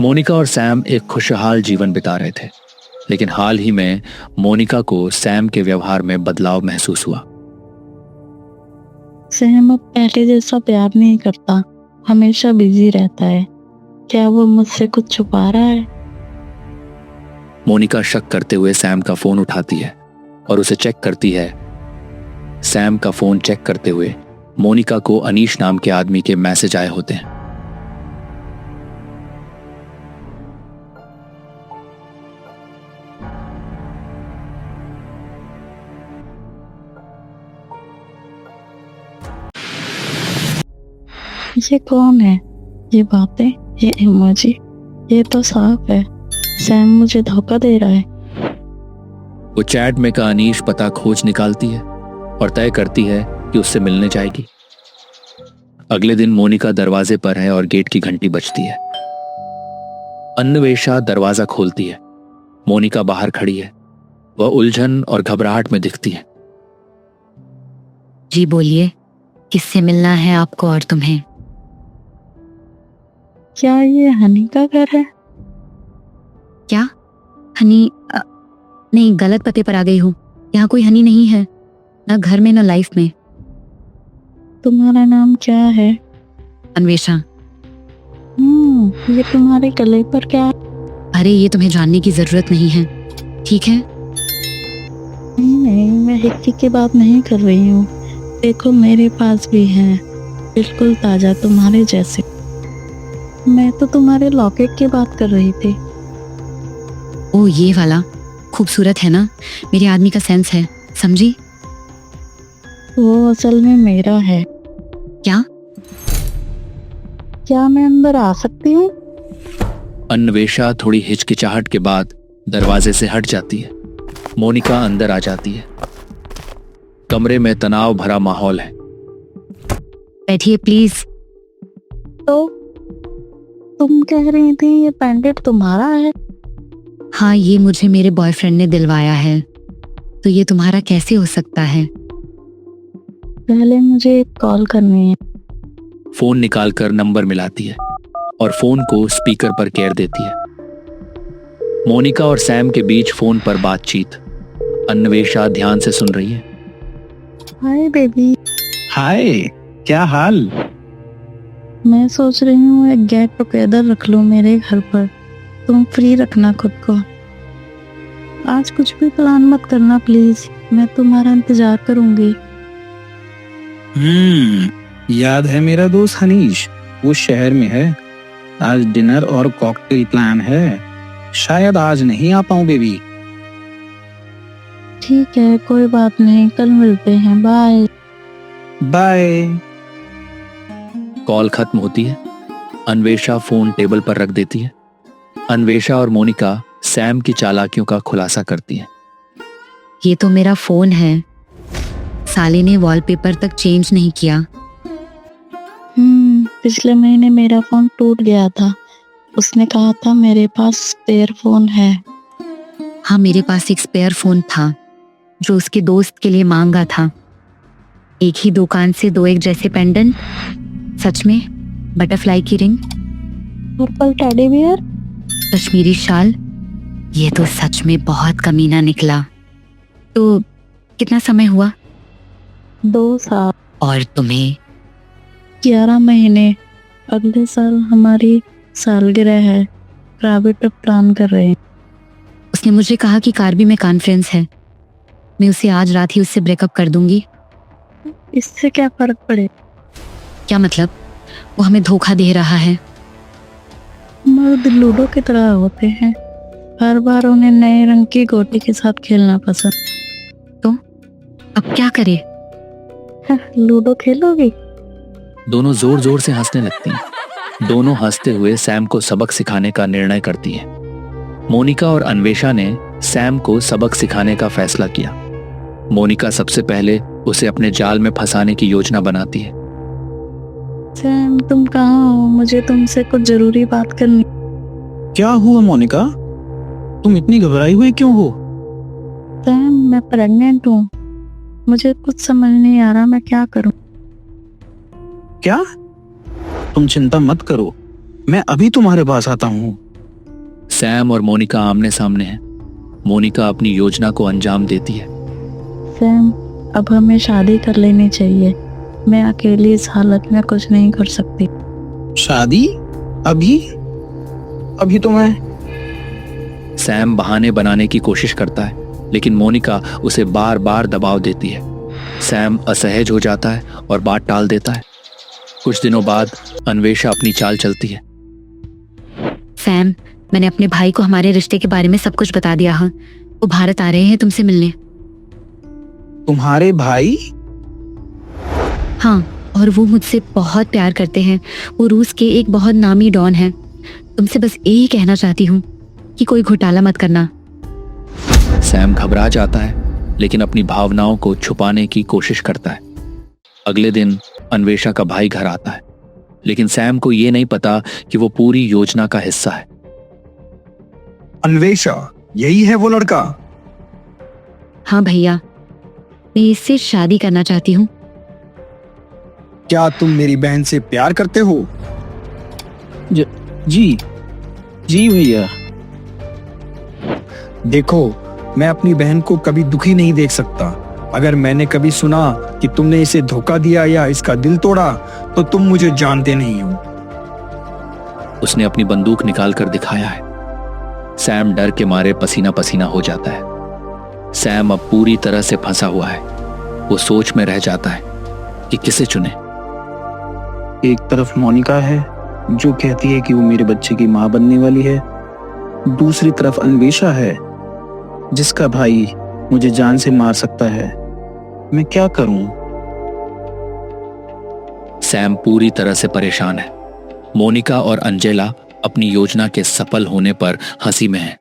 मोनिका और सैम एक खुशहाल जीवन बिता रहे थे, लेकिन हाल ही में मोनिका को सैम के व्यवहार में बदलाव महसूस हुआ। सैम अब पहले जैसा प्यार नहीं करता, हमेशा बिजी रहता है। क्या वो मुझसे कुछ छुपा रहा है? मोनिका शक करते हुए सैम का फोन उठाती है और उसे चेक करती है। सैम का फोन चेक करते हुए मोनिका को अनीश नाम के आदमी के मैसेज आए होते हैं। ये कौन है? ये बातें, ये इमोजी, ये तो साफ है सैम मुझे धोखा दे रहा है। वो चैट में का अनीश पता खोज निकालती है और तय करती है कि उससे मिलने जाएगी। अगले दिन मोनिका दरवाजे पर है और गेट की घंटी बजती है। अन्वेषा दरवाजा खोलती है। मोनिका बाहर खड़ी है। वह उलझन और घबराहट में दिखती है। जी बोलिए, किससे मिलना है आपको और तुम्हें? क्या ये हनी का घर है? क्या हनी? नहीं, गलत पते पर आ गई हूँ। यहाँ कोई हनी नहीं है, ना घर में ना लाइफ में। तुम्हारा नाम क्या है? अन्वेषा। ये तुम्हारे गले पर क्या है? अरे ये तुम्हें जानने की जरूरत नहीं है, ठीक है? नहीं, मैं हिक्की की बात नहीं कर रही हूँ। देखो मेरे पास भी है, बिल्कुल ताजा तुम्हारे जैसे। मैं तो तुम्हारे लॉकेट की बात कर रही थी। ओ ये वाला खूबसूरत है ना? मेरे आदमी का सेंस है, समझी? वो असल में मेरा है। क्या? क्या मैं अंदर आ सकती हूँ? अन्वेषा थोड़ी हिचकिचाहट के बाद दरवाजे से हट जाती है। मोनिका अंदर आ जाती है। कमरे में तनाव भरा माहौल है। बैठिए प्लीज। तो तुम कह रही थी ये पेंडेंट तुम्हारा है? हाँ, ये मुझे मेरे बॉयफ्रेंड ने दिलवाया है। तो ये तुम्हारा कैसे हो सकता है? पहले मुझे एक कॉल करनी है। फोन निकालकर नंबर मिलाती है और फोन को स्पीकर पर केयर देती है। मोनिका और सैम के बीच फोन पर बातचीत। अन्वेषा ध्यान से सुन रही है। Hi baby. हाय, क्या हाल? मैं सोच रही हूँ एक गेट टुगेदर रख लूँ मेरे घर पर। तुम फ्री रखना खुद को। आज कुछ भी प्लान मत करना प्लीज, मैं तुम्हारा इंतजार करूंगी। याद है मेरा दोस्त हनीश, वो शहर में है। आज डिनर और कॉकटेल प्लान है। शायद आज नहीं आ पाऊं बेबी। ठीक है, कोई बात नहीं, कल मिलते हैं। Bye bye. कॉल खत्म होती है। अन्वेषा फोन टेबल पर रख देती है। अन्वेषा और मोनिका सैम की चालाकियों का खुलासा करती हैं। ये तो मेरा फोन है, साले ने वॉलपेपर तक चेंज नहीं किया। पिछले महीने मेरा फोन टूट गया था। उसने कहा था मेरे पास स्पेयर फोन है। हाँ, मेरे पास एक स्पेयर फोन था जो उसके दोस्त के लिए मांगा था। एक ही दुकान से दो एक जैसे पेंडेंट, सच में बटरफ्लाई की रिंग, पर्पल टेडी बियर, कश्मीरी शाल। ये तो सच में बहुत कमीना निकला। तो कितना समय हुआ? 2 साल और तुम्हें? 11 महीने। अगले साल हमारी सालगिरह है। प्राइवेट ट्रिप प्लान कर रहे हैं। उसने मुझे कहा कि कार्बी में कॉन्फ्रेंस है। मैं उसे आज रात ही उससे ब्रेकअप कर दूंगी। इससे क्या फर्क पड़े? क्या मतलब? वो हमें धोखा दे रहा है। मर्द लूडो की तरह होते हैं, हर बार उन्हें नए रंग की गोटी के साथ खेलना पसंद। तो अब क्या करे? लूडो खेलोगी? दोनों जोर जोर से हंसने लगती हैं। दोनों हंसते हुए सैम को सबक सिखाने का निर्णय करती हैं। मोनिका और अन्वेषा ने सैम को सबक सिखाने का फैसला किया। मोनिका सबसे पहले उसे अपने जाल में फंसाने की योजना बनाती है। सैम, तुम कहाँ हो? मुझे तुमसे कुछ जरूरी बात करनी। क्या हुआ मोनिका? तुम इतनी घबराई हुई क्यों हो? सैम, मैं प्रेग्नेंट हूँ। मुझे कुछ समझ नहीं आ रहा मैं क्या करूँ। क्या? तुम चिंता मत करो, मैं अभी तुम्हारे पास आता हूँ। सैम और मोनिका आमने सामने हैं। मोनिका अपनी योजना को अंजाम देती है। सैम, अब हमें शादी कर लेनी चाहिए। मैं अकेली इस हालत में कुछ नहीं कर सकती। शादी? अभी? अभी तो मैं... सैम बहाने बनाने की कोशिश करता है, लेकिन मोनिका उसे बार बार दबाव देती है। सैम असहज हो जाता है और बात टाल देता है। कुछ दिनों बाद अन्वेषा अपनी चाल चलती है। सैम, मैंने अपने भाई को हमारे रिश्ते के बारे में सब कुछ बता दिया है। वो भारत आ रहे हैं तुमसे मिलने। तुम्हारे भाई? हाँ, और वो मुझसे बहुत प्यार करते हैं। वो रूस के एक बहुत नामी डॉन है। तुमसे बस यही कहना चाहती हूँ कि कोई घोटाला मत करना। सैम घबरा जाता है, लेकिन अपनी भावनाओं को छुपाने की कोशिश करता है। अगले दिन अन्वेषा का भाई घर आता है, लेकिन सैम को ये नहीं पता कि वो पूरी योजना का हिस्सा है। अन्वेषा, यही है वो लड़का? हाँ भैया, मैं इससे शादी करना चाहती हूँ। क्या तुम मेरी बहन से प्यार करते हो? जी भैया। देखो, मैं अपनी बहन को कभी दुखी नहीं देख सकता। अगर मैंने कभी सुना कि तुमने इसे धोखा दिया या इसका दिल तोड़ा, तो तुम मुझे जानते नहीं हो। उसने अपनी बंदूक निकाल कर दिखाया है। सैम डर के मारे पसीना पसीना हो जाता है। सैम अब पूरी तरह से फंसा हुआ है। वो सोच में रह जाता है कि किसे चुने। एक तरफ मोनिका है जो कहती है कि वो मेरे बच्चे की माँ बनने वाली है, दूसरी तरफ अन्वेषा है जिसका भाई मुझे जान से मार सकता है। मैं क्या करूं? सैम पूरी तरह से परेशान है। मोनिका और अंजेला अपनी योजना के सफल होने पर हंसी में हैं।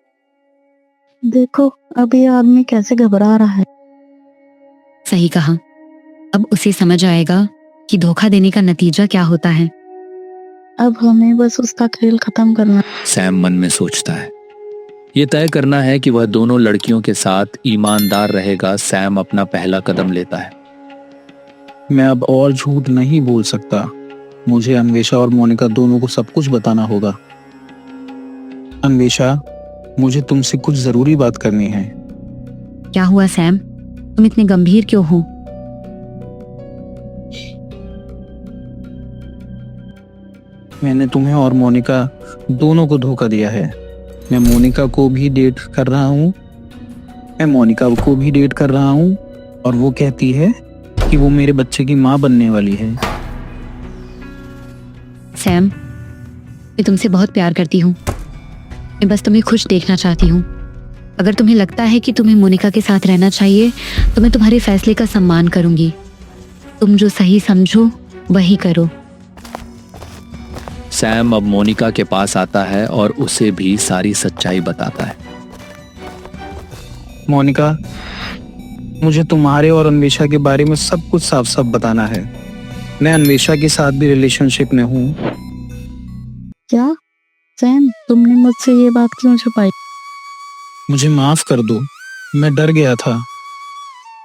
देखो, अब ये आदमी कैसे घबरा रहा है। सही कहा। अब उसे समझ आएगा कि धोखा देने का नतीजा क्या होता है। अब हमें बस उसका खेल खत्म करना। सैम मन में सोचता है, ये तय करना है कि वह दोनों लड़कियों के साथ ईमानदार रहेगा। सैम अपना पहला कदम लेता है। मैं अब और झूठ नहीं बोल सकता। मुझे अन्वेषा और मोनिका दोनों को सब कुछ बताना होगा। अन्वेषा, मुझे तुमसे कुछ जरूरी बात करनी है। क्या हुआ सैम? तुम इतने गंभीर क्यों हो? मैंने तुम्हें और मोनिका दोनों को धोखा दिया है। मैं मोनिका को भी डेट कर रहा हूँ और वो कहती है कि वो मेरे बच्चे की माँ बनने वाली है। सैम, मैं तुमसे बहुत प्यार करती हूँ। मैं बस तुम्हें खुश देखना चाहती हूँ। अगर तुम्हें लगता है कि तुम्हें मोनिका के साथ रहना चाहिए तो मैं तुम्हारे फैसले का सम्मान करूंगी। तुम जो सही समझो वही करो। सैम अब मोनिका के पास आता है और उसे भी सारी सच्चाई बताता है। मोनिका, मुझे तुम्हारे और अन्वेषा के बारे में सब कुछ साफ साफ बताना है। मैं अन्वेषा के साथ भी रिलेशनशिप में हूँ। क्या सैम, तुमने मुझसे ये बात क्यों छुपाई? मुझे माफ कर दो। मैं डर गया था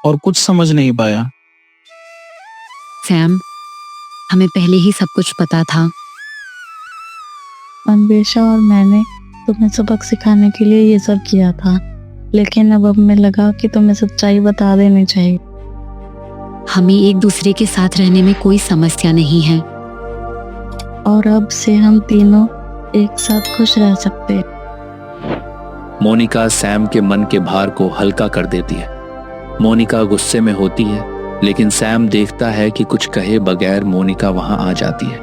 और कुछ समझ नहीं पाया। सैम, हमें पहले ही सब कुछ पता था। अन्वेषा और मैंने तुम्हें सबक सिखाने के लिए ये सब किया था, लेकिन अब हमें लगा कि तुम्हें सच्चाई बता देनी चाहिए। हमें एक दूसरे के साथ रहने में कोई समस्या नहीं है और अब से हम तीनों एक साथ खुश रह सकते हैं। मोनिका सैम के मन के भार को हल्का कर देती है। मोनिका गुस्से में होती है, लेकिन सैम देखता है कि कुछ कहे बगैर मोनिका वहां आ जाती है।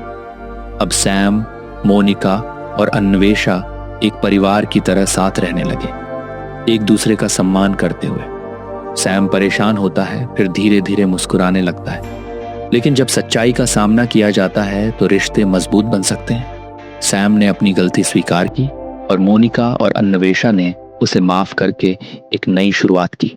अब सैम, मोनिका और अन्वेषा एक परिवार की तरह साथ रहने लगे, एक दूसरे का सम्मान करते हुए। सैम परेशान होता है, फिर धीरे धीरे मुस्कुराने लगता है। लेकिन जब सच्चाई का सामना किया जाता है तो रिश्ते मजबूत बन सकते हैं। सैम ने अपनी गलती स्वीकार की और मोनिका और अन्वेषा ने उसे माफ करके एक नई शुरुआत की।